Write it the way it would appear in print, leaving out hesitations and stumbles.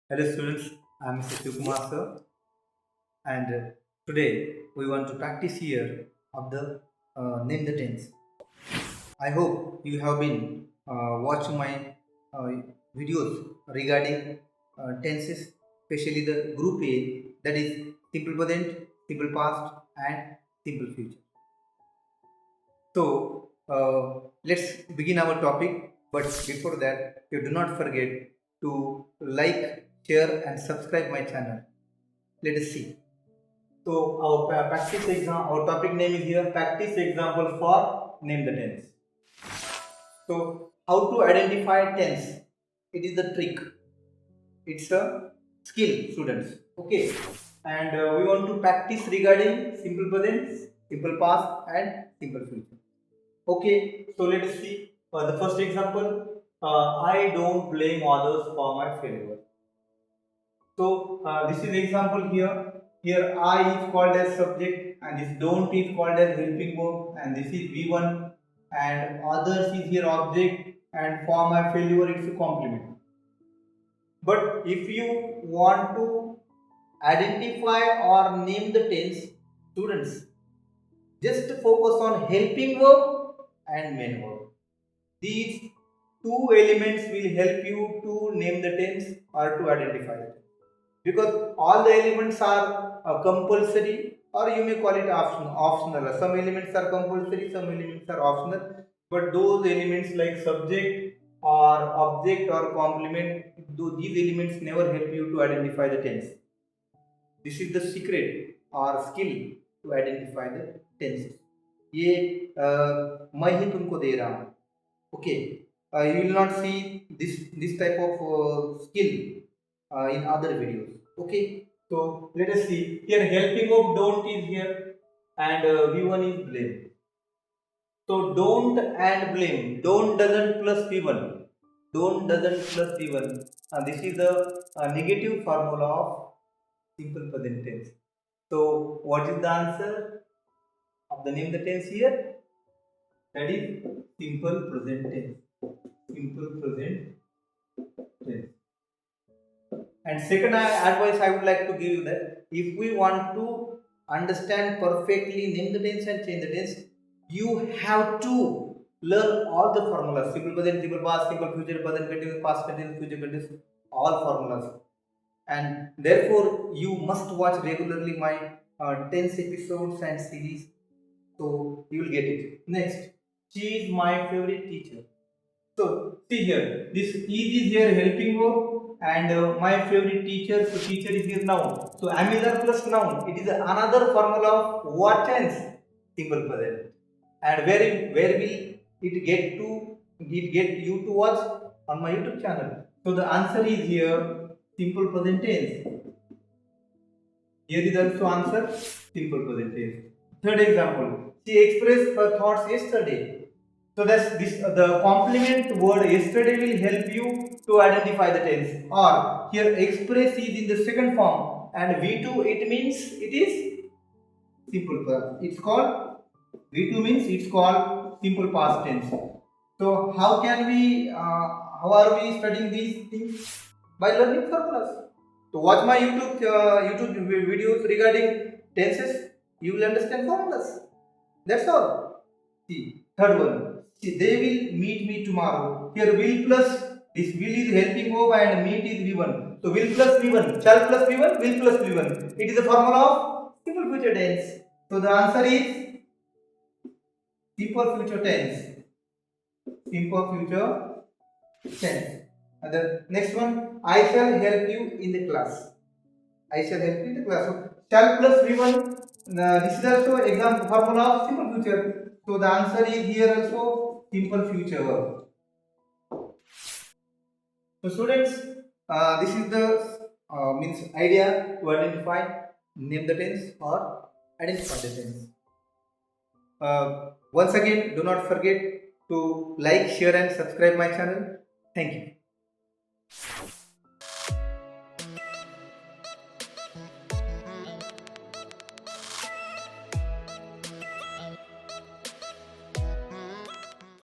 Hello students, I am Mr Shivkumar sir, and today we want to practice here of the name the tense. I hope you have been watching my uh, videos regarding tenses, especially the group A, that is simple present, simple past and simple future. So let's begin our topic, but before that you do not forget to like, share and subscribe my channel. Let us see. So our practice exam, our topic name is here practice example for name the tense. So how to identify tense? It is the trick. It's a skill, students. Okay, and we want to practice regarding simple present, simple past, and simple future. Okay, so let us see the first example. I don't blame others for my failure. So this is example here. Here I is called as subject and this don't is called as helping verb and this is V1 and others is here object and for my failure it's a complement. But if you want to identify or name the tense, students, just focus on helping verb and main verb. These two elements will help you to name the tense or to identify it. Because all the elements are compulsory or you may call it optional. Some elements are compulsory, some elements are optional, but those elements like subject or object or complement, these elements never help you to identify the tense. This is the secret or skill to identify the tenses. ये मैं ही तुमको दे रहा हूँ. Okay, you will not see this type of skill in other videos. Okay, so let us see here. Helping of don't is here and V1 is blame. So don't and blame. Don't doesn't plus V1. Don't doesn't plus V1. This is the negative formula of simple present tense. So what is the answer of the name the tense here? That is simple present tense. Simple present tense. And second advice I would like to give you that if we want to understand perfectly name the tense and change the tense, you have to learn all the formulas: simple present, simple past, simple future, present continuous, past continuous, future continuous, all formulas. And therefore, you must watch regularly my tense episodes and series, so you will get it. Next, she is my favorite teacher. So see here, this is here helping verb and my favorite teacher. So teacher is here noun. So amizar plus noun. It is another formula of what tense? Simple present. And where will it get you to watch on my YouTube channel? So the answer is here simple present tense. Here is also answer simple present tense. Third example. She expressed her thoughts yesterday. So that's this the complement word yesterday will help you to identify the tense. Or here express is in the second form and V2 it means it is simple past. It's called V2 means it's called simple past tense. So how can we how are we studying these things? By learning formulas. So watch my YouTube videos regarding tenses. You will understand formulas. That's all. See, third one. See, they will meet me tomorrow. Here, will plus this will is helping verb and meet is V1. So, will plus V1, shall plus V1, will plus V1. It is a formula of simple future tense. So, the answer is simple future tense. Simple future tense. And the next one, I shall help you in the class. I shall help you in the class. So, shall plus V1. This is also example formula of simple future. So the answer is here also simple future verb. So students, this is the means idea to identify name the tense or identify the tense. Once again, do not forget to like, share, and subscribe my channel. Thank you.